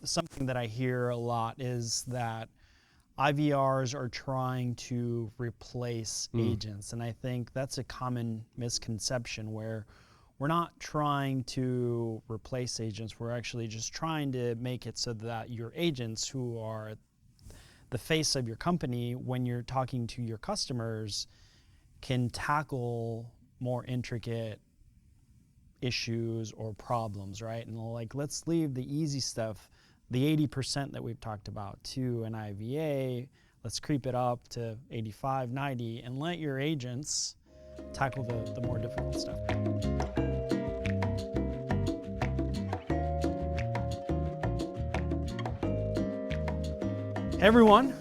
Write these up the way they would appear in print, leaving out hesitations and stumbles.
something that I hear a lot is that IVRs are trying to replace agents. And I think that's a common misconception where we're not trying to replace agents. We're actually just trying to make it so that your agents, who are the face of your company, when you're talking to your customers, can tackle more intricate issues or problems, right? And like, let's leave the easy stuff, the 80% that we've talked about, to an IVA. Let's creep it up to 85, 90, and let your agents tackle the more difficult stuff. Hey everyone,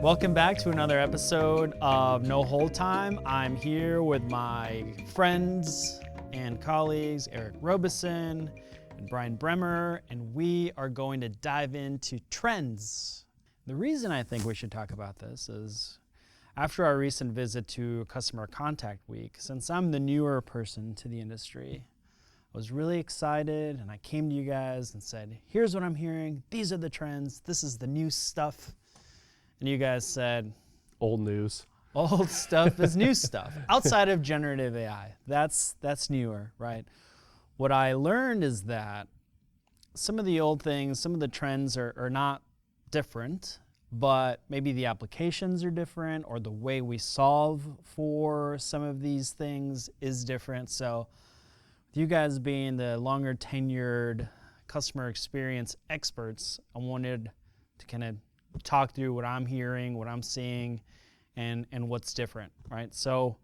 welcome back to another episode of No Hold Time. I'm here with my friends and colleagues, Eric Robeson and Brian Bremer, and we are going to dive into trends. The reason I think we should talk about this is after our recent visit to Customer Contact Week, since I'm the newer person to the industry, I was really excited and I came to you guys and said, here's what I'm hearing, these are the trends, this is the new stuff. And you guys said, old news. Old stuff is new stuff. Outside of generative AI, that's newer, right? What I learned is that some of the old things, some of the trends are not different, but maybe the applications are different or the way we solve for some of these things is different. So with you guys being the longer tenured customer experience experts, I wanted to kind of talk through what I'm hearing, what I'm seeing, and what's different, right? So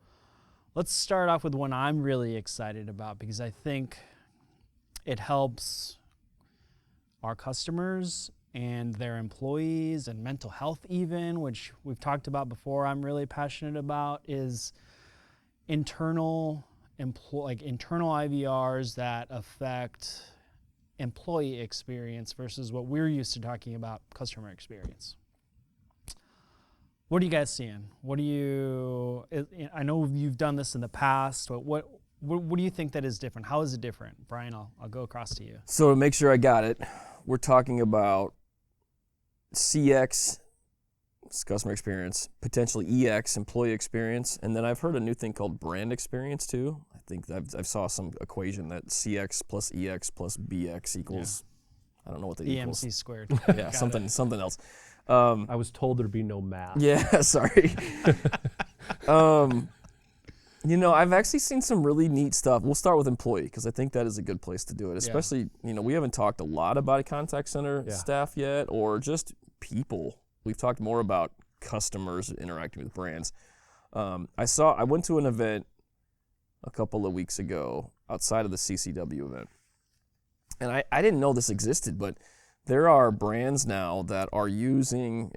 let's start off with one I'm really excited about because I think it helps our customers and their employees and mental health even, which we've talked about before. I'm really passionate about is internal IVRs that affect employee experience versus what we're used to talking about, customer experience. What are you guys seeing? I know you've done this in the past, but what do you think that is different? How is it different? Brian, I'll go across to you. So to make sure I got it, we're talking about CX, it's customer experience, potentially EX, employee experience, and then I've heard a new thing called brand experience too. I think I've saw some equation that CX plus EX plus BX equals, I don't know what the equals. EMC squared. Yeah, something else. I was told there'd be no math. Yeah, sorry. I've actually seen some really neat stuff. We'll start with employee because I think that is a good place to do it. Especially, we haven't talked a lot about contact center staff yet or just people. We've talked more about customers interacting with brands. I went to an event a couple of weeks ago outside of the CCW event. And I didn't know this existed, but there are brands now that are using,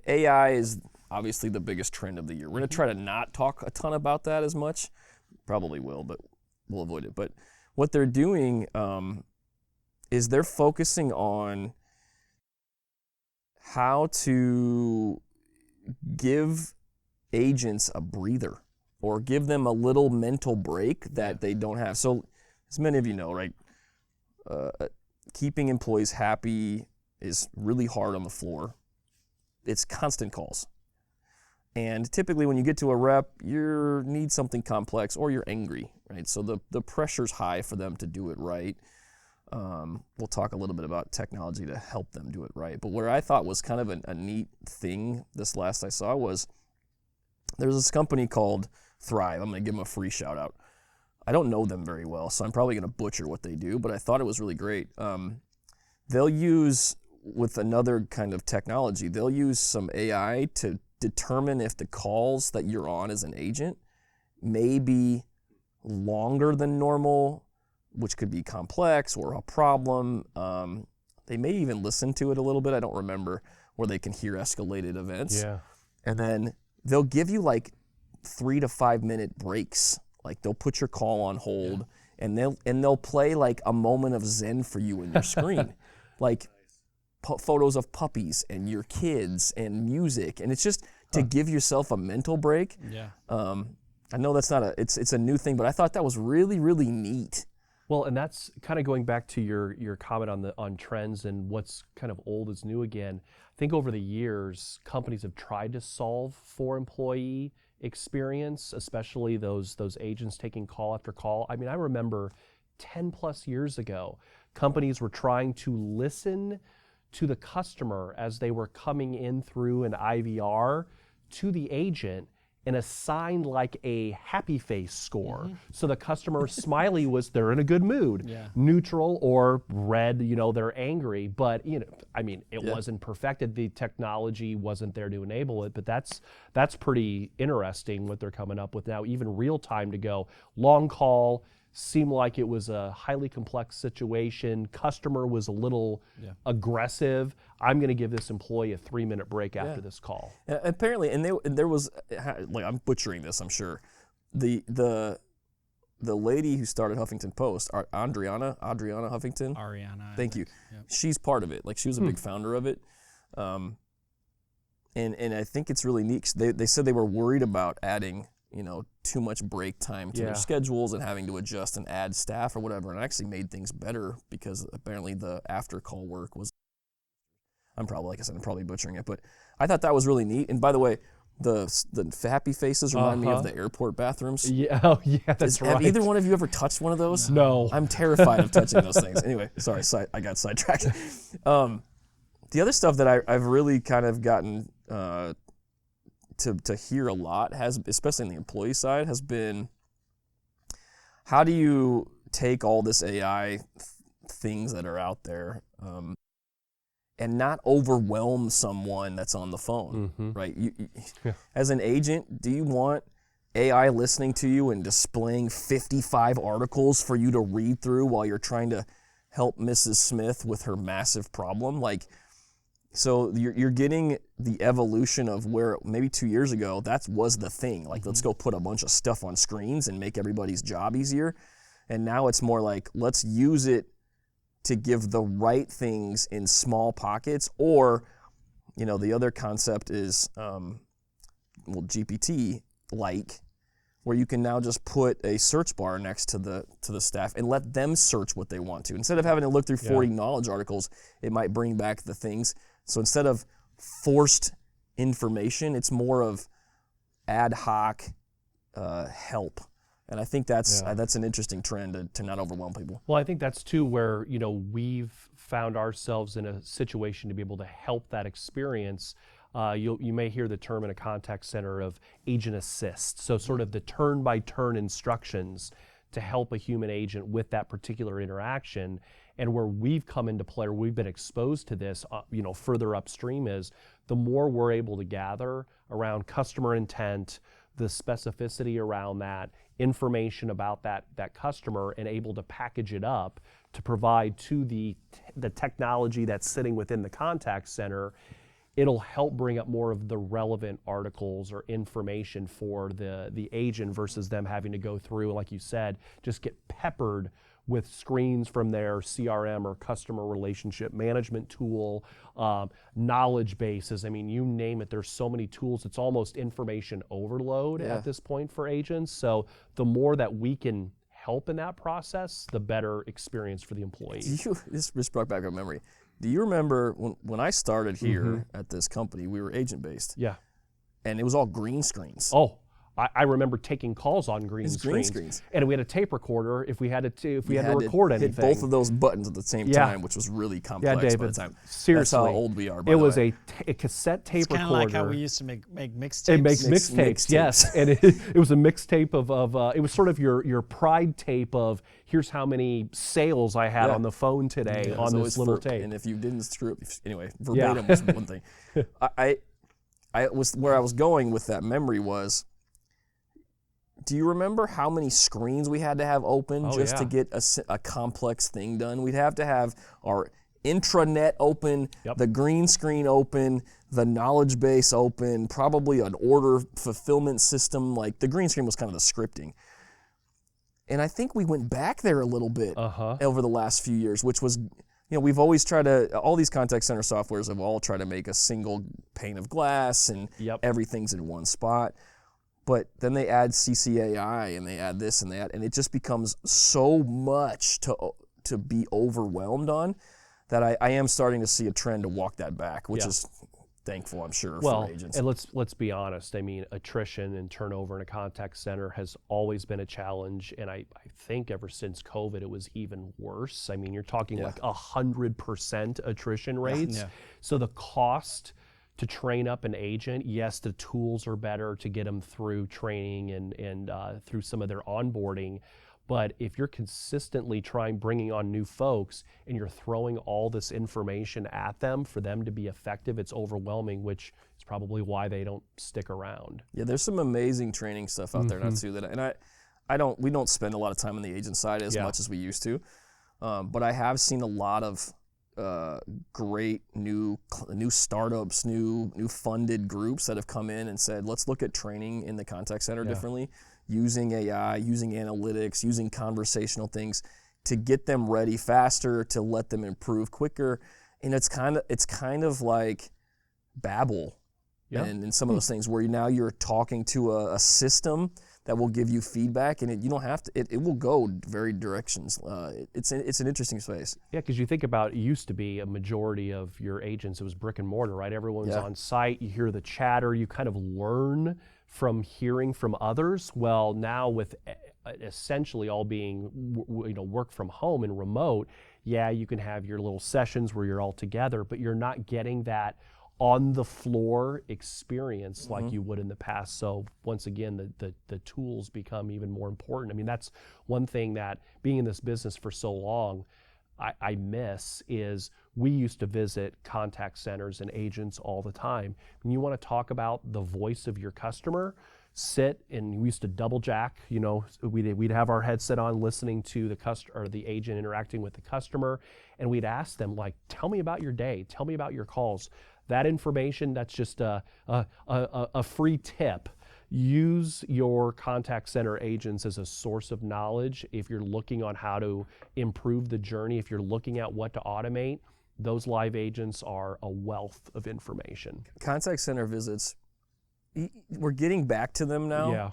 AI is obviously the biggest trend of the year. We're going to try to not talk a ton about that as much. Probably will, but we'll avoid it. But what they're doing is they're focusing on how to give agents a breather or give them a little mental break that they don't have. So as many of you know, right, keeping employees happy is really hard on the floor. It's constant calls. And typically when you get to a rep, you need something complex or you're angry, right? So the pressure's high for them to do it right. We'll talk a little bit about technology to help them do it right. But where I thought was kind of a neat thing this last I saw was there's this company called Thrive. I'm going to give them a free shout out. I don't know them very well, so I'm probably going to butcher what they do, but I thought it was really great. They'll use, with another kind of technology, they'll use some AI to determine if the calls that you're on as an agent may be longer than normal, which could be complex or a problem. They may even listen to it a little bit. I don't remember, where they can hear escalated events. Yeah. And then they'll give you like 3 to 5 minute breaks. Like they'll put your call on hold and they'll play like a moment of zen for you in your screen. Like photos of puppies and your kids and music. And it's just to give yourself a mental break. Yeah. I know that's not it's a new thing, but I thought that was really, really neat. Well, and that's kind of going back to your comment on trends and what's kind of old is new again. I think over the years, companies have tried to solve for employee experience, especially those agents taking call after call. I mean, I remember 10 plus years ago, companies were trying to listen to the customer as they were coming in through an IVR to the agent and assign like a happy face score. So the customer smiley was they're in a good mood. Yeah. Neutral or red, they're angry. But I mean, it wasn't perfected. The technology wasn't there to enable it. But that's pretty interesting what they're coming up with now. Even real time to go long call. Seemed like it was a highly complex situation. Customer was a little aggressive. I'm going to give this employee a 3-minute break after this call. Apparently, and there was, like, I'm butchering this, I'm sure. The lady who started Huffington Post, Adriana Huffington. Ariana. Thank you. Yep. She's part of it. Like, she was a big founder of it. And I think it's really neat. 'Cause they said they were worried about adding too much break time to their schedules and having to adjust and add staff or whatever, and actually made things better because apparently the after call work was, I'm probably butchering it, but I thought that was really neat. And by the way, the happy faces remind me of the airport bathrooms. Yeah, that's right. Have either one of you ever touched one of those? No. I'm terrified of touching those things. Anyway, sorry, I got sidetracked. The other stuff that I've really kind of gotten to hear a lot, especially on the employee side, has been, how do you take all this AI things that are out there and not overwhelm someone that's on the phone, right? As an agent, do you want AI listening to you and displaying 55 articles for you to read through while you're trying to help Mrs. Smith with her massive problem? Like, so you're getting the evolution of where maybe 2 years ago that was the thing. Like, let's go put a bunch of stuff on screens and make everybody's job easier. And now it's more like, let's use it to give the right things in small pockets. Or, the other concept is, GPT like, where you can now just put a search bar next to the staff and let them search what they want to. Instead of having to look through 40 knowledge articles, it might bring back the things. So instead of forced information, it's more of ad hoc help. And I think that's an interesting trend to not overwhelm people. Well, I think that's too where, we've found ourselves in a situation to be able to help that experience. You may hear the term in a contact center of agent assist. So sort of the turn-by-turn instructions to help a human agent with that particular interaction. And where we've come into play, or we've been exposed to this, further upstream, is the more we're able to gather around customer intent, the specificity around that, information about that customer, and able to package it up to provide to the technology that's sitting within the contact center. It'll help bring up more of the relevant articles or information for the agent versus them having to go through, like you said, just get peppered with screens from their CRM or customer relationship management tool, knowledge bases. I mean, you name it, there's so many tools. It's almost information overload at this point for agents. So the more that we can help in that process, the better experience for the employee. This brought back a memory. Do you remember when I started here at this company, we were agent-based? Yeah. And it was all green screens. Oh, I remember taking calls on green screens. And we had a tape recorder if we had to record anything. Hit both of those buttons at the same time, which was really complex by the time. Seriously. That's how old we are, by the way. It was a cassette tape recorder. It's kind of like how we used to make mixtapes. It makes mixtapes, yes. And it was a mixtape of it was sort of your pride tape of, here's how many sales I had on the phone today on this little tape. And if you didn't screw up, anyway, verbatim was one thing. I was where I was going with that memory was, do you remember how many screens we had to have open to get a complex thing done? We'd have to have our intranet open, the green screen open, the knowledge base open, probably an order fulfillment system. Like, the green screen was kind of the scripting. And I think we went back there a little bit over the last few years, which was, we've always tried to, all these contact center softwares have all tried to make a single pane of glass and everything's in one spot. But then they add CCAI and they add this and that, and it just becomes so much to be overwhelmed on that I am starting to see a trend to walk that back, which is thankful, I'm sure, for agents. And let's be honest. I mean, attrition and turnover in a contact center has always been a challenge, and I think ever since COVID, it was even worse. I mean, you're talking like 100% attrition rates. Yeah. So the cost to train up an agent, yes, the tools are better to get them through training and through some of their onboarding. But if you're consistently bringing on new folks and you're throwing all this information at them for them to be effective, it's overwhelming, which is probably why they don't stick around. Yeah, there's some amazing training stuff out there now too. We don't spend a lot of time on the agent side as much as we used to, but I have seen a lot of great new startups, new funded groups that have come in and said, let's look at training in the contact center differently. Using AI, using analytics, using conversational things to get them ready faster, to let them improve quicker. And it's kind of like Babbel and some of those things where now you're talking to a system that will give you feedback, and you don't have to. It will go very directions. It's an interesting space. Yeah, because you think about, it used to be a majority of your agents, it was brick and mortar, right? Everyone's on site. You hear the chatter. You kind of learn from hearing from others. Well, now with essentially all being work from home and remote, you can have your little sessions where you're all together, but you're not getting that on the floor experience like you would in the past. So once again, the tools become even more important. I mean, that's one thing that being in this business for so long, I miss is we used to visit contact centers and agents all the time. When you want to talk about the voice of your customer, sit and we used to double jack. We'd have our headset on, listening to the customer or the agent interacting with the customer, and we'd ask them, like, tell me about your day, tell me about your calls. That information, that's just a free tip. Use your contact center agents as a source of knowledge. If you're looking on how to improve the journey, if you're looking at what to automate, those live agents are a wealth of information. Contact center visits, we're getting back to them now. Yeah.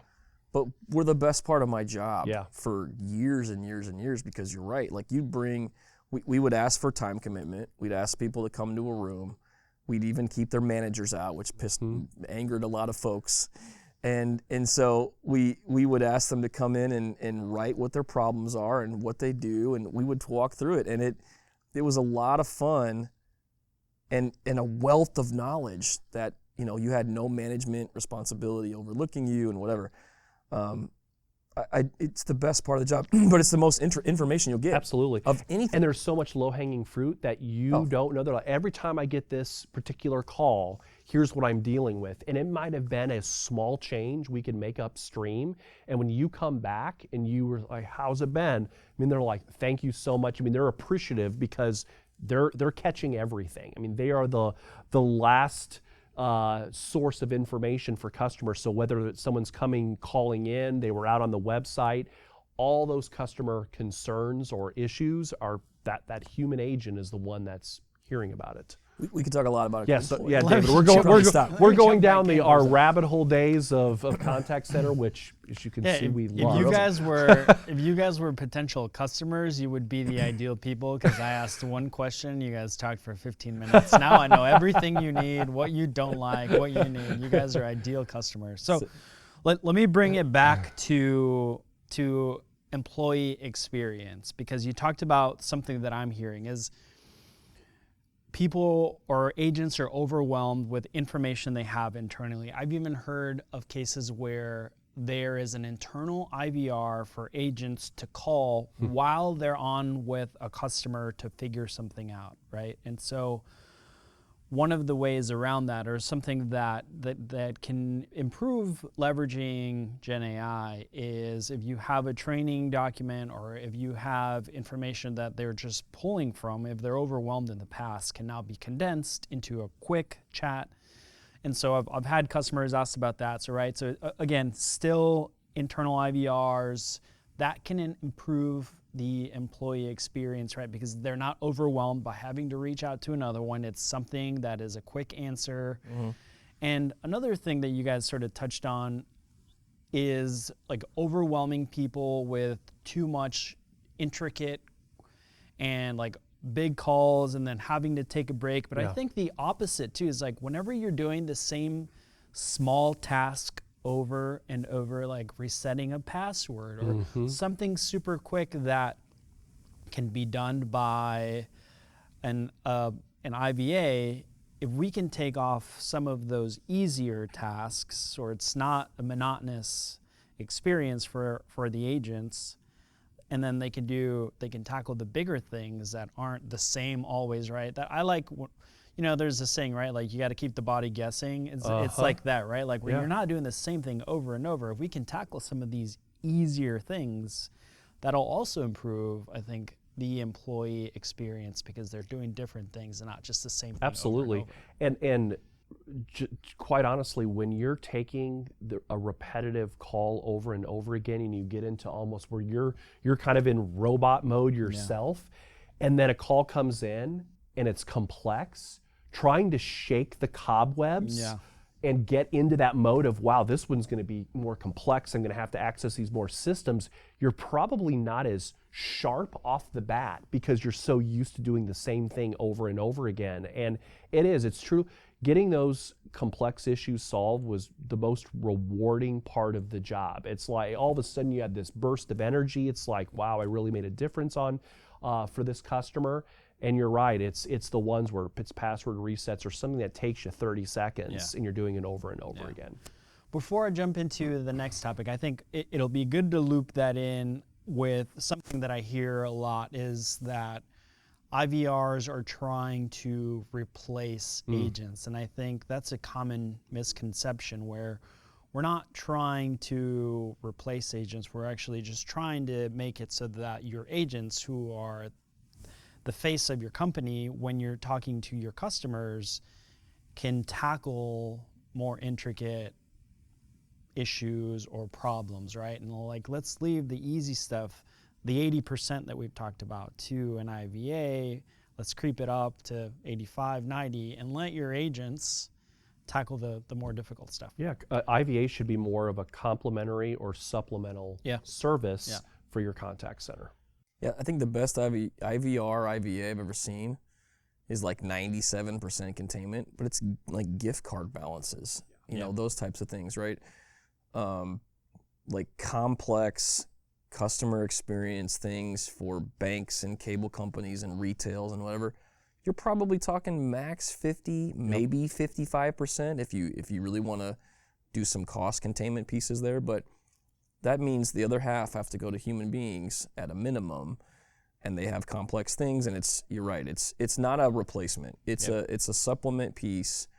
But we're the best part of my job Yeah. for years and years and years, because you're right. Like we would ask for time commitment. We'd ask people to come to a room. We'd even keep their managers out, which angered a lot of folks. And so we would ask them to come in and write what their problems are and what they do, and we would walk through it. And it was a lot of fun and a wealth of knowledge that, you had no management responsibility overlooking you and whatever. It's the best part of the job, but it's the most information you'll get. Absolutely. Of anything. And there's so much low-hanging fruit that you don't know. They're like, every time I get this particular call, here's what I'm dealing with. And it might have been a small change we could make upstream. And when you come back and you were like, how's it been? I mean, they're like, thank you so much. I mean, they're appreciative because they're catching everything. I mean, they are the last source of information for customers. So whether someone's calling in, they were out on the website, all those customer concerns or issues are that human agent is the one that's hearing about it. We could talk a lot about it. Yes, yeah, David. We're going down our rabbit hole days of contact center, which, as you can see, we love. If you guys were potential customers, you would be the ideal people, because I asked one question, you guys talked for 15 minutes. Now I know everything you need, what you don't like, what you need. You guys are ideal customers. So let me bring it back to employee experience, because you talked about something that I'm hearing is people or agents are overwhelmed with information they have internally. I've even heard of cases where there is an internal IVR for agents to call while they're on with a customer to figure something out, right? And so one of the ways around that, or something that can improve leveraging Gen AI, is if you have a training document or if you have information that they're just pulling from, if they're overwhelmed in the past, can now be condensed into a quick chat. And so I've had customers ask about that. So again, still internal IVRs, that can improve the employee experience, right? Because they're not overwhelmed by having to reach out to another one. It's something that is a quick answer. And another thing that you guys sort of touched on is like overwhelming people with too much intricate and like big calls and then having to take a break. But I think the opposite too is like whenever you're doing the same small task over and over, like resetting a password or something super quick that can be done by an IVA, if we can take off some of those easier tasks, or it's not a monotonous experience for the agents, and then they can tackle the bigger things that aren't the same always, right? That I like, you know, there's a saying, right? Like you got to keep the body guessing. It's like that, right? Like when you're not doing the same thing over and over, if we can tackle some of these easier things, that'll also improve, I think, the employee experience, because they're doing different things and not just the same thing. Absolutely. Over and over. And quite honestly, when you're taking a repetitive call over and over again, and you get into almost where you're kind of in robot mode yourself, and then a call comes in and it's complex, trying to shake the cobwebs and get into that mode of, wow, this one's going to be more complex, I'm going to have to access these more systems, you're probably not as sharp off the bat because you're so used to doing the same thing over and over again. And it's true, getting those complex issues solved was the most rewarding part of the job. It's like all of a sudden you had this burst of energy. It's like, wow, I really made a difference for this customer. And you're right, it's the ones where it's password resets or something that takes you 30 seconds and you're doing it over and over again. Before I jump into the next topic, I think it'll be good to loop that in with something that I hear a lot, is that IVRs are trying to replace agents. And I think that's a common misconception, where we're not trying to replace agents. We're actually just trying to make it so that your agents, who are the face of your company when you're talking to your customers, can tackle more intricate issues or problems, right? And like, let's leave the easy stuff, the 80% that we've talked about, to an IVA. Let's creep it up to 85, 90, and let your agents tackle the more difficult stuff. Yeah, IVA should be more of a complementary or supplemental service for your contact center. Yeah, I think the best IVR, IVA I've ever seen is like 97% containment, but it's like gift card balances, you know, those types of things, right? Like complex customer experience things for banks and cable companies and retails and whatever, you're probably talking max 50, maybe 55% if you really want to do some cost containment pieces there, but that means the other half have to go to human beings at a minimum, and they have complex things. And you're right, it's not a replacement. It's a supplement piece,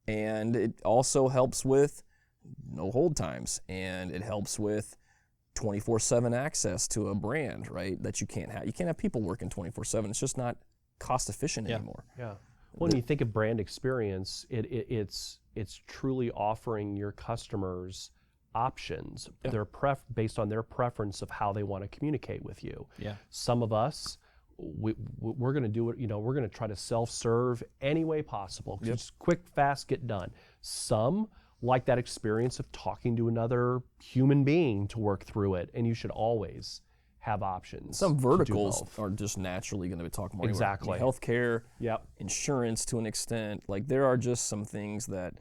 and it also helps with no hold times, and it helps with 24/7 access to a brand, right? That you can't have. You can't have people working 24/7. It's just not cost efficient anymore. Yeah. When you think of brand experience, it's truly offering your customers options, based on their preference of how they want to communicate with you. Yeah. Some of us, we're going to do it, we're going to try to self-serve any way possible. Just quick, fast, get done. Some like that experience of talking to another human being to work through it, and you should always have options. Some verticals are just naturally going to talk more. Exactly. Healthcare, insurance to an extent. Like there are just some things that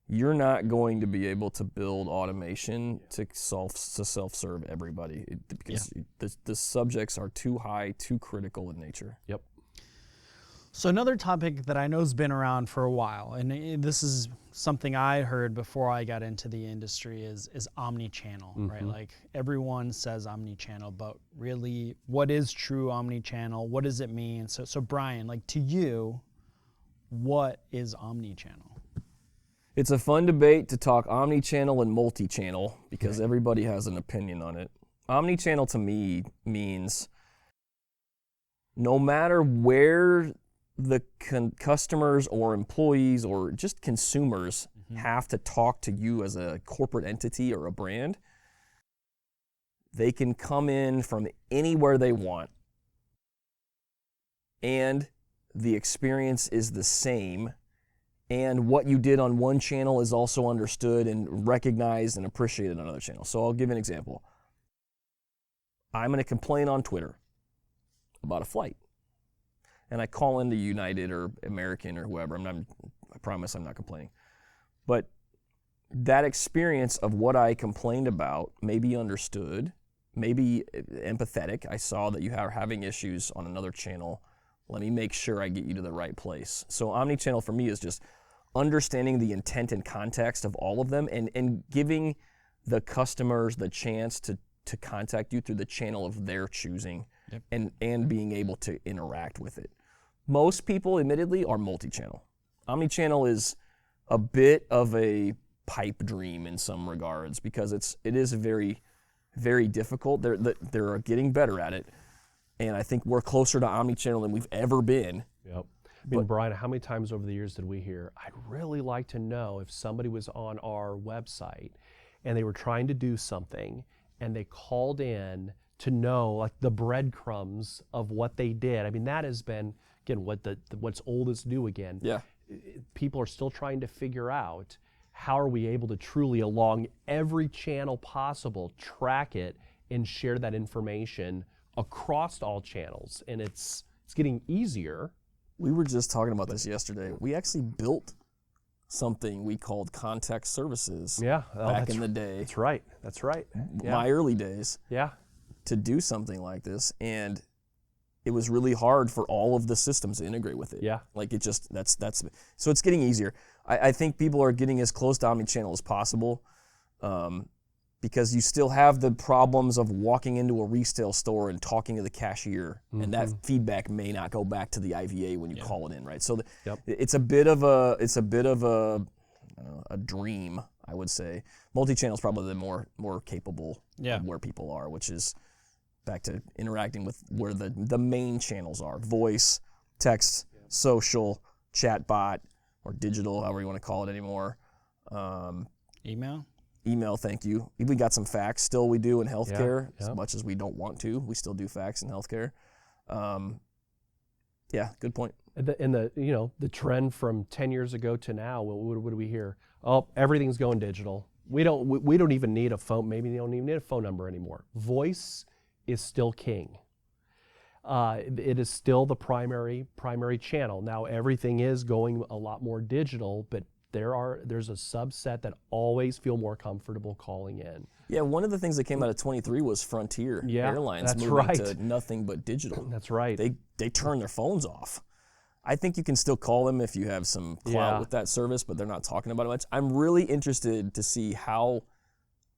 you're not going to be able to build automation to self-serve everybody, because the subjects are too high, too critical in nature. Yep. So another topic that I know has been around for a while, and this is something I heard before I got into the industry, is omnichannel, right? Like everyone says omnichannel, but really, what is true omnichannel? What does it mean? So Brian, like to you, what is omnichannel? It's a fun debate to talk omnichannel and multi-channel, because everybody has an opinion on it. Omnichannel to me means no matter where the customers or employees or just consumers have to talk to you as a corporate entity or a brand, they can come in from anywhere they want, and the experience is the same and what you did on one channel is also understood and recognized and appreciated on another channel. So I'll give an example. I'm going to complain on Twitter about a flight, and I call into United or American or whoever. I promise I'm not complaining. But that experience of what I complained about may be understood, maybe empathetic. I saw that you are having issues on another channel. Let me make sure I get you to the right place. So omnichannel for me is just understanding the intent and context of all of them and giving the customers the chance to contact you through the channel of their choosing. Yep. and being able to interact with it. Most people, admittedly, are multi-channel. Omnichannel is a bit of a pipe dream in some regards because it is very, very difficult. They're getting better at it, and I think we're closer to omnichannel than we've ever been. Yep. I mean, Brian, how many times over the years did we hear, I'd really like to know if somebody was on our website and they were trying to do something and they called in to know like the breadcrumbs of what they did. I mean, that has been, again, what's old is new again. Yeah. People are still trying to figure out how are we able to truly, along every channel possible, track it and share that information across all channels. And it's getting easier. We were just talking about this yesterday. We actually built something we called contact services back in the day. That's right. Yeah. My early days. Yeah. To do something like this, and it was really hard for all of the systems to integrate with it. Yeah. Like it just, that's so it's getting easier. I think people are getting as close to omnichannel as possible because you still have the problems of walking into a resale store and talking to the cashier, and that feedback may not go back to the IVA when you call it in, right? So it's a bit of a dream, I would say. Multi-channel is probably the more capable of where people are, which is back to interacting with where the main channels are: voice, text, social, chatbot, or digital, however you want to call it anymore. Email, thank you. We got some fax still we do in healthcare, as much as we don't want to. We still do fax in healthcare. Yeah, good point. And the trend from 10 years ago to now, what do we hear? Oh, everything's going digital. We don't even need a phone. Maybe they don't even need a phone number anymore. Voice is still king. It is still the primary channel. Now everything is going a lot more digital, but there's a subset that always feel more comfortable calling in. Yeah, one of the things that came out of 23 was Frontier Airlines moving to nothing but digital. That's right. They turn their phones off. I think you can still call them if you have some clout with that service, but they're not talking about it much. I'm really interested to see how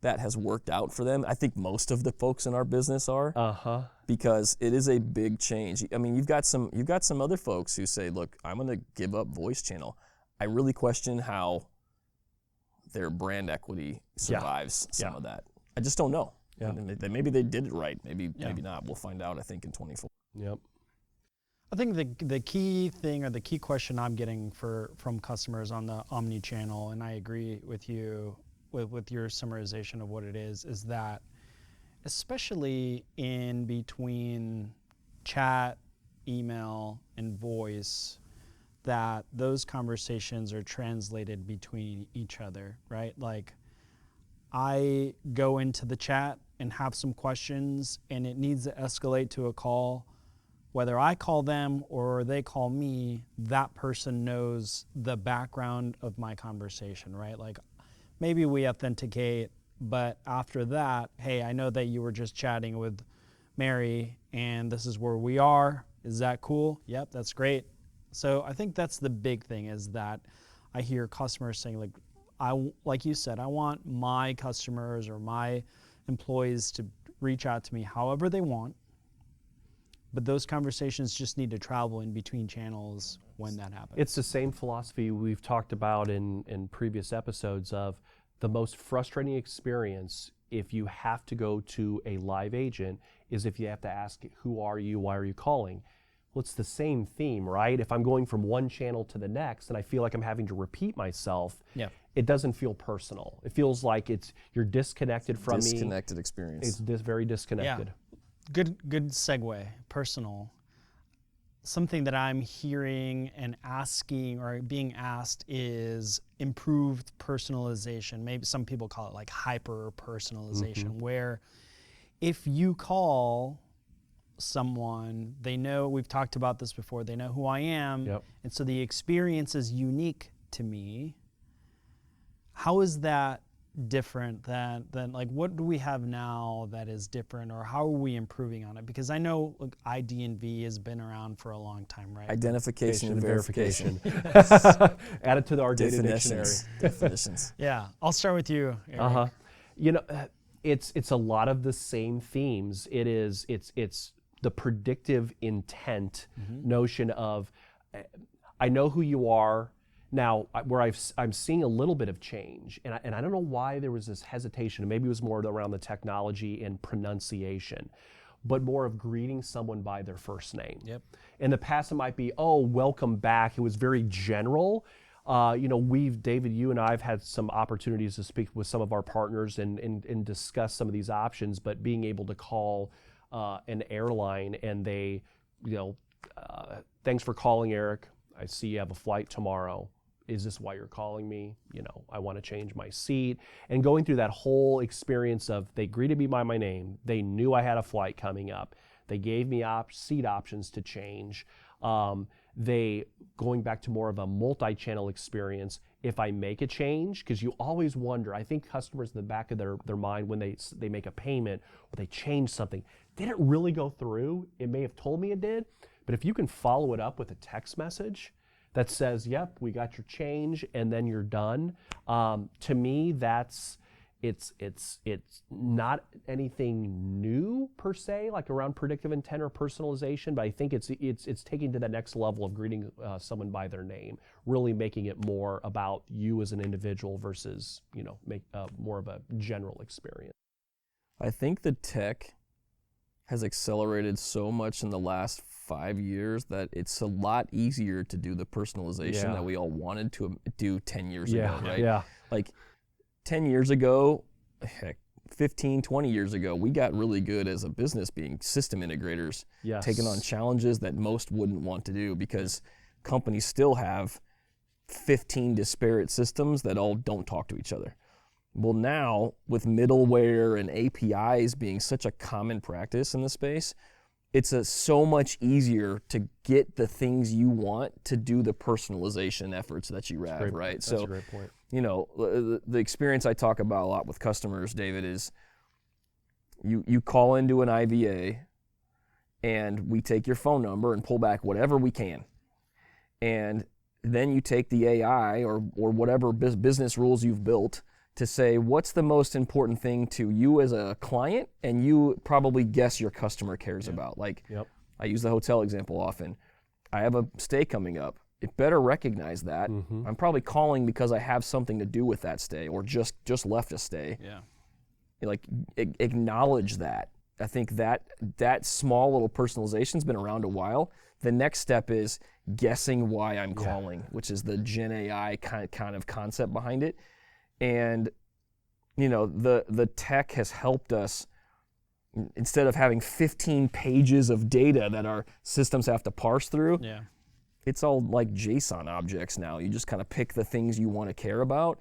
that has worked out for them. I think most of the folks in our business are, because it is a big change. I mean, you've got some other folks who say, "Look, I'm going to give up voice channel." I really question how their brand equity survives some of that. I just don't know. Yeah. Maybe they did it right. Maybe not. We'll find out, I think, in 24. Yep. I think the key thing or the key question I'm getting from customers on the omni-channel, and I agree with you with your summarization of what it is that especially in between chat, email, and voice, that those conversations are translated between each other, right? Like I go into the chat and have some questions and it needs to escalate to a call. Whether I call them or they call me, that person knows the background of my conversation, right? Like maybe we authenticate, but after that, hey, I know that you were just chatting with Mary and this is where we are. Is that cool? Yep, that's great. So I think that's the big thing, is that I hear customers saying, like you said, I want my customers or my employees to reach out to me however they want, but those conversations just need to travel in between channels when that happens. It's the same philosophy we've talked about in previous episodes of the most frustrating experience if you have to go to a live agent is if you have to ask, who are you, why are you calling? Well, it's the same theme, right? If I'm going from one channel to the next and I feel like I'm having to repeat myself, it doesn't feel personal. It feels like you're disconnected from me. Disconnected experience. It's very disconnected. Yeah. Good segue, personal. something that I'm hearing and asking or being asked is improved personalization. Maybe some people call it like hyper personalization, where if you call someone, they know, we've talked about this before, they know who I am, and so the experience is unique to me. How is that different than like, what do we have now that is different, or how are we improving on it? Because I know, look, ID&V has been around for a long time, right? Identification and verification. Add it to our data dictionary. Definitions. Yeah, I'll start with you, Eric. You know, it's a lot of the same themes. It's the predictive intent notion of, I know who you are. Now, where I'm seeing a little bit of change, and I don't know why there was this hesitation, maybe it was more around the technology and pronunciation, but more of greeting someone by their first name. In the past, it might be, oh, welcome back. It was very general. You know, David, you and I have had some opportunities to speak with some of our partners and discuss some of these options, but being able to call an airline and they, thanks for calling, Eric. I see you have a flight tomorrow. Is this why you're calling me? You know, I want to change my seat. And going through that whole experience of, they greeted me by my name. They knew I had a flight coming up. They gave me seat options to change. They, going back to more of a multi-channel experience, if I make a change, because you always wonder, I think customers in the back of their mind when they make a payment or they change something, did it really go through? It may have told me it did, but if you can follow it up with a text message that says, yep, we got your change, and then you're done. To me, it's not anything new per se, like around predictive intent or personalization, but I think it's taking to the next level of greeting someone by their name, really making it more about you as an individual versus, make more of a general experience. I think the tech has accelerated so much in the last 5 years that it's a lot easier to do the personalization that we all wanted to do 10 years ago, right? Yeah. Like 10 years ago, heck, 15, 20 years ago, we got really good as a business being system integrators, taking on challenges that most wouldn't want to do because companies still have 15 disparate systems that all don't talk to each other. Well, now with middleware and APIs being such a common practice in the space, it's so much easier to get the things you want to do the personalization efforts that you have, right? That's a great point. The experience I talk about a lot with customers, David, is you call into an IVA and we take your phone number and pull back whatever we can. And then you take the AI or whatever business rules you've built to say, what's the most important thing to you as a client, and you probably guess your customer cares about. Like, I use the hotel example often. I have a stay coming up. It better recognize that. I'm probably calling because I have something to do with that stay, or just left a stay. Like, acknowledge that. I think that small little personalization's been around a while. The next step is guessing why I'm calling, which is the Gen AI kind of concept behind it. And the tech has helped us, instead of having 15 pages of data that our systems have to parse through, it's all like JSON objects now. You just kind of pick the things you want to care about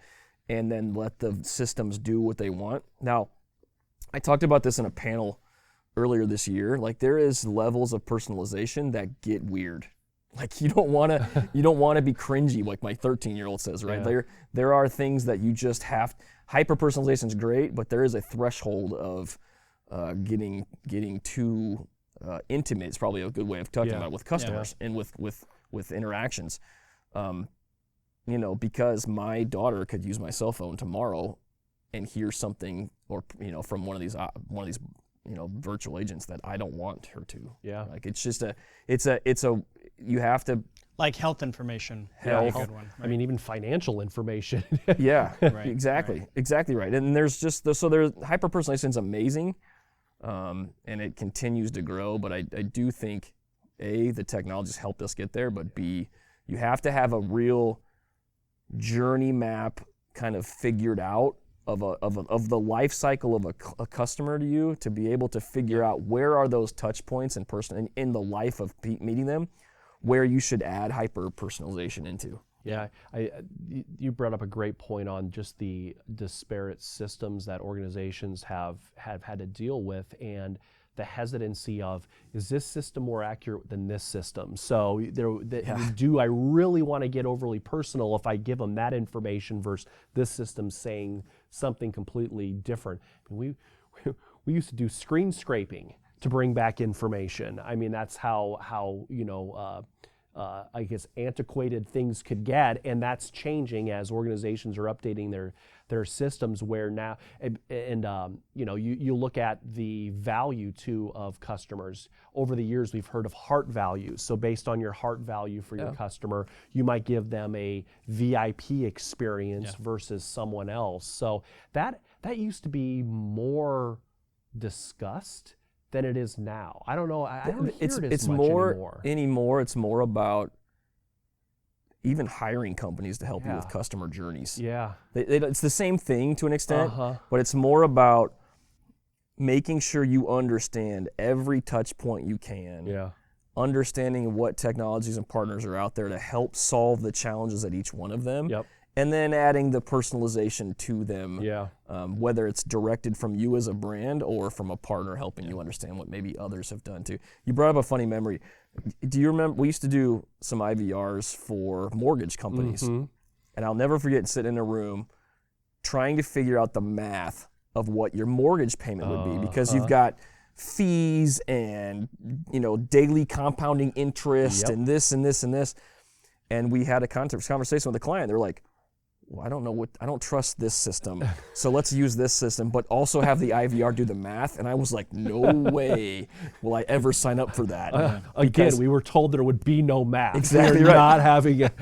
and then let the systems do what they want. Now, I talked about this in a panel earlier this year. Like, there is levels of personalization that get weird. Like, you don't want to be cringy, like my 13-year-old says, right? There are things that you just have. Hyper-personalization is great, but there is a threshold of getting too intimate. It's probably a good way of talking about it with customers and with interactions. Because my daughter could use my cell phone tomorrow and hear something, or from one of these virtual agents that I don't want her to. Like, it's just you have to, like, health information. A good one, right? I mean, even financial information. Exactly right. And there's hyper-personalization is amazing, and it continues to grow. But I do think, A, the technology's helped us get there, but B, you have to have a real journey map kind of figured out of the life cycle of a customer to you, to be able to figure out where are those touch points in the life of meeting them. where you should add hyper personalization into. Yeah, you brought up a great point on just the disparate systems that organizations have had to deal with, and the hesitancy of, is this system more accurate than this system? So do I really want to get overly personal if I give them that information versus this system saying something completely different? We used to do screen scraping to bring back information. I mean, that's how I guess antiquated things could get, and that's changing as organizations are updating their systems. Where now, you look at the value too of customers. Over the years, we've heard of heart values. So based on your heart value for your customer, you might give them a VIP experience versus someone else. So that used to be more discussed than it is now. I don't know. I don't hear it as much anymore. It's more about even hiring companies to help you with customer journeys. Yeah. It's the same thing to an extent, but it's more about making sure you understand every touch point you can. Yeah. Understanding what technologies and partners are out there to help solve the challenges at each one of them. Yep. And then adding the personalization to them, Yeah. Whether it's directed from you as a brand or from a partner helping you understand what maybe others have done too. You brought up a funny memory. Do you remember, we used to do some IVRs for mortgage companies, and I'll never forget sitting in a room trying to figure out the math of what your mortgage payment would be, because you've got fees and daily compounding interest and this and this and this. And we had a conversation with the client. They're like, well, I don't trust this system, so let's use this system, but also have the IVR do the math. And I was like, no way will I ever sign up for that. Again, we were told there would be no math. Exactly We're right. Not having it.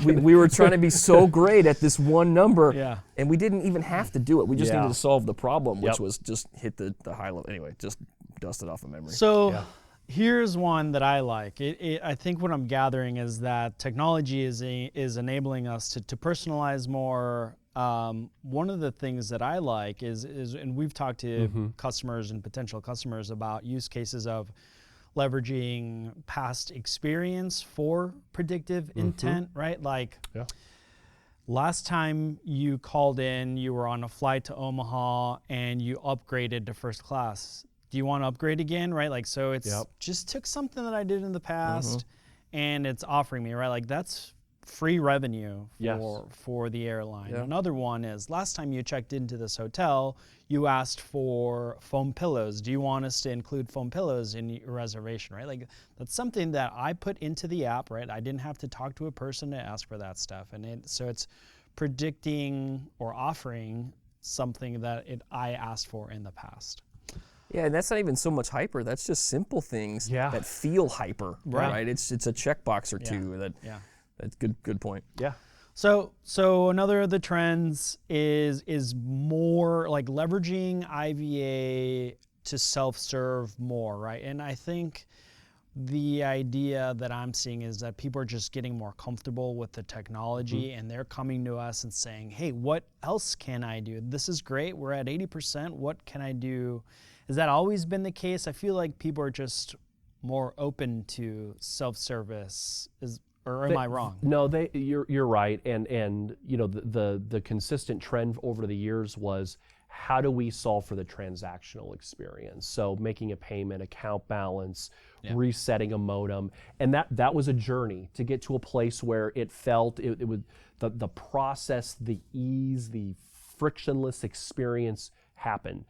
We were trying to be so great at this one number, and we didn't even have to do it. We just needed to solve the problem, which was just hit the high level. Anyway, just dust it off of memory. So here's one that I like. I think what I'm gathering is that technology is enabling us to personalize more. One of the things that I like is and we've talked to customers and potential customers about use cases of leveraging past experience for predictive intent, right? Like last time you called in, you were on a flight to Omaha and you upgraded to first class. Do you want to upgrade again, right? Like, so it's just took something that I did in the past and it's offering me, right? Like that's free revenue for the airline. Another one is last time you checked into this hotel, you asked for foam pillows. Do you want us to include foam pillows in your reservation, right? Like that's something that I put into the app, right? I didn't have to talk to a person to ask for that stuff. And so it's predicting or offering something that I asked for in the past. Yeah, and that's not even so much hyper. That's just simple things that feel hyper, right? It's a checkbox or two. That's good point. Yeah. So another of the trends is more like leveraging IVA to self-serve more, right? And I think the idea that I'm seeing is that people are just getting more comfortable with the technology and they're coming to us and saying, hey, what else can I do? This is great. We're at 80%. What can I do? Has that always been the case? I feel like people are just more open to self-service. Or am I wrong? No, you're right. And the consistent trend over the years was, how do we solve for the transactional experience? So making a payment, account balance, resetting a modem, and that was a journey to get to a place where it felt it would the process, the ease, the frictionless experience happen.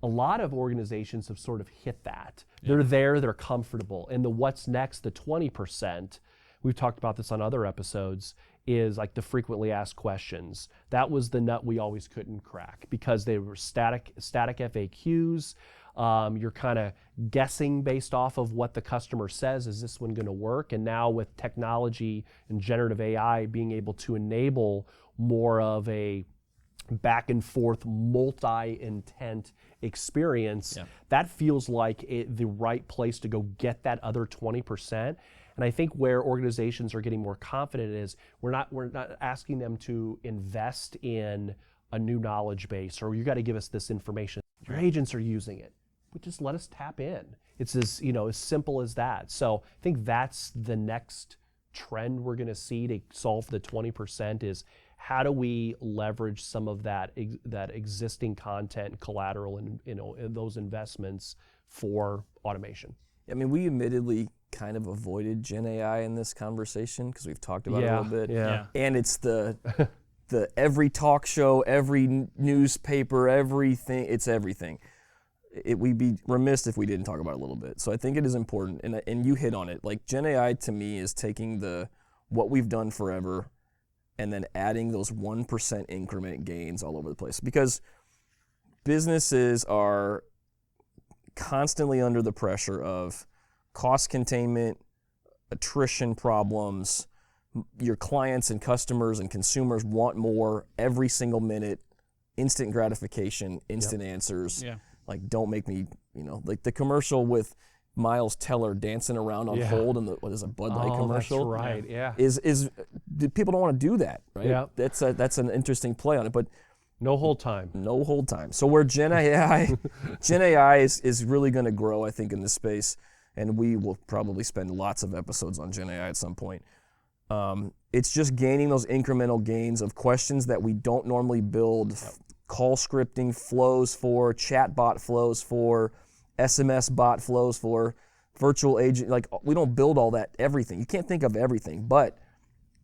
A lot of organizations have sort of hit that. They're there, they're comfortable. And the what's next, the 20%, we've talked about this on other episodes, is like the frequently asked questions. That was the nut we always couldn't crack because they were static FAQs. You're kind of guessing based off of what the customer says, is this one going to work? And now with technology and generative AI being able to enable more of a back and forth multi-intent experience, that feels like the right place to go get that other 20%. And I think where organizations are getting more confident is we're not asking them to invest in a new knowledge base, or you got to give us this information. Your agents are using it, but just let us tap in. It's as as simple as that. So I think that's the next trend we're going to see to solve the 20% is how do we leverage some of that existing content, collateral, and those investments for automation. I mean, we admittedly kind of avoided Gen AI in this conversation because we've talked about it a little bit. Yeah. And it's the every talk show, every newspaper, everything. It's everything. We'd be remiss if we didn't talk about it a little bit. So I think it is important, and you hit on it. Like Gen AI to me is taking what we've done forever and then adding those 1% increment gains all over the place. Because businesses are constantly under the pressure of cost containment, attrition problems. Your clients and customers and consumers want more every single minute, instant gratification, instant answers. Yeah. Like, don't make me, like the commercial with Miles Teller dancing around on hold in what is a Bud Light commercial? That's right. Yeah. Is people don't want to do that, right? Yeah. That's an interesting play on it, but no hold time. No hold time. So where Gen AI is really going to grow, I think, in this space, and we will probably spend lots of episodes on Gen AI at some point. It's just gaining those incremental gains of questions that we don't normally build call scripting flows for, chatbot flows for, SMS bot flows for, virtual agent. Like, we don't build all that, everything. You can't think of everything, but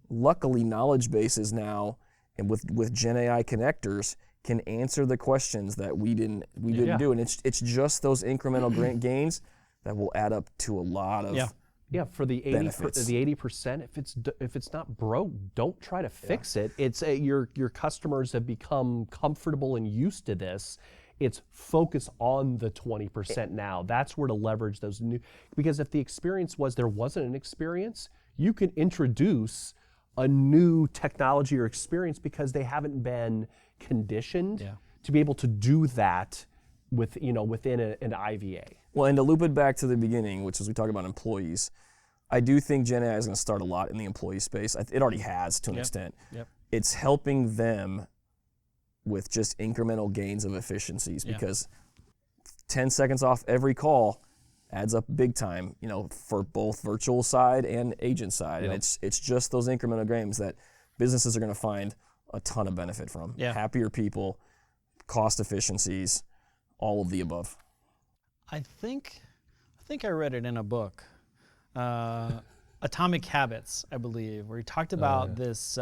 luckily knowledge bases now and with Gen AI connectors can answer the questions that we didn't do. And it's just those incremental gains that will add up to a lot of for the 80%, if it's not broke, don't try to fix it. It's your customers have become comfortable and used to this. It's focus on the 20% now. That's where to leverage those new, because if the experience was there wasn't an experience, you can introduce a new technology or experience because they haven't been conditioned to be able to do that within an IVA. Well, and to loop it back to the beginning, which is we talk about employees, I do think Gen AI is going to start a lot in the employee space. It already has to an extent. Yep. It's helping them with just incremental gains of efficiencies because 10 seconds off every call adds up big time, for both virtual side and agent side. And it's just those incremental gains that businesses are going to find a ton of benefit from. Happier people, cost efficiencies, all of the above. I think I read it in a book, Atomic Habits, I believe, where he talked about this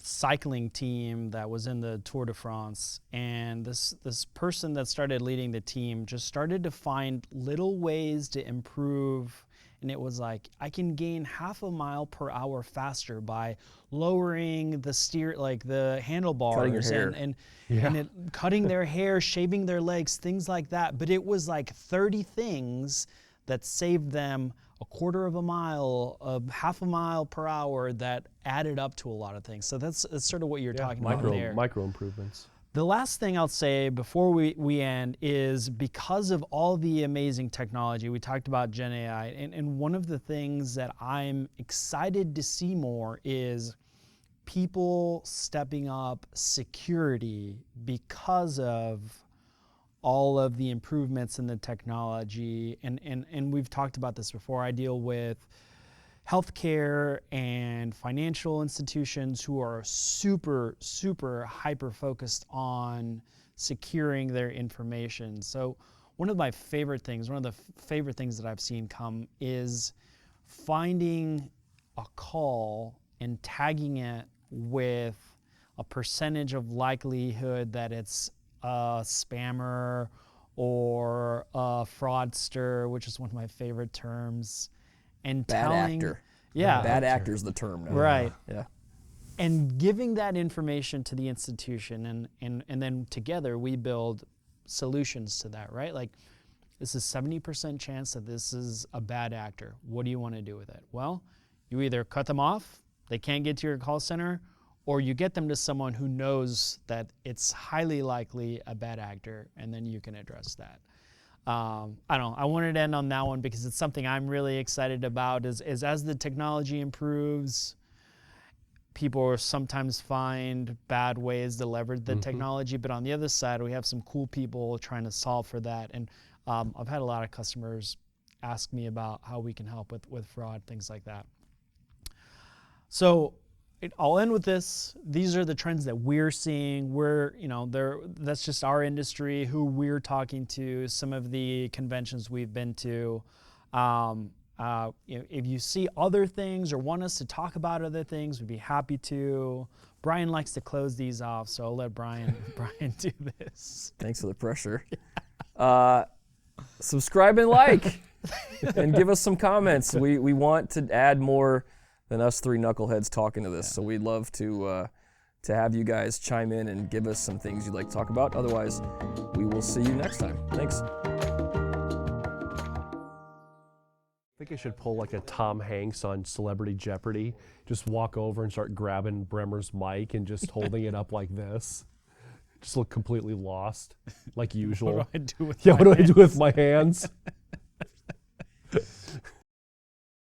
cycling team that was in the Tour de France, and this person that started leading the team just started to find little ways to improve. And it was like, I can gain half a mile per hour faster by lowering the handlebars, cutting your hair. and cutting their hair, shaving their legs, things like that. But it was like 30 things that saved them a quarter of a mile, half a mile per hour, that added up to a lot of things. So that's sort of what you're talking about there. Micro improvements. The last thing I'll say before we end is, because of all the amazing technology, we talked about Gen AI, and one of the things that I'm excited to see more is people stepping up security because of all of the improvements in the technology. And we've talked about this before. I deal with healthcare and financial institutions who are super, super hyper focused on securing their information. So one of the favorite things that I've seen come is finding a call and tagging it with a percentage of likelihood that it's a spammer or a fraudster, which is one of my favorite terms. And bad actor. Yeah. Bad actor is the term now. Right. Yeah. And giving that information to the institution, and then together we build solutions to that, right? Like, this is 70% chance that this is a bad actor. What do you want to do with it? Well, you either cut them off, they can't get to your call center, or you get them to someone who knows that it's highly likely a bad actor, and then you can address that. I don't know. I wanted to end on that one because it's something I'm really excited about. Is as the technology improves, people sometimes find bad ways to leverage the technology, but on the other side, we have some cool people trying to solve for that. And I've had a lot of customers ask me about how we can help with fraud, things like that. So I'll end with this. These are the trends that we're seeing. That's just our industry, who we're talking to, some of the conventions we've been to. If you see other things or want us to talk about other things, we'd be happy to. Brian likes to close these off, so I'll let Brian do this. Thanks for the pressure. Subscribe and like, and give us some comments. We want to add more than us three knuckleheads talking to this, so we'd love to have you guys chime in and give us some things you'd like to talk about. Otherwise, we will see you next time. Thanks. I think I should pull like a Tom Hanks on Celebrity Jeopardy. Just walk over and start grabbing Bremer's mic and just holding it up like this. Just look completely lost, like usual. What do I do with what do I do with my hands?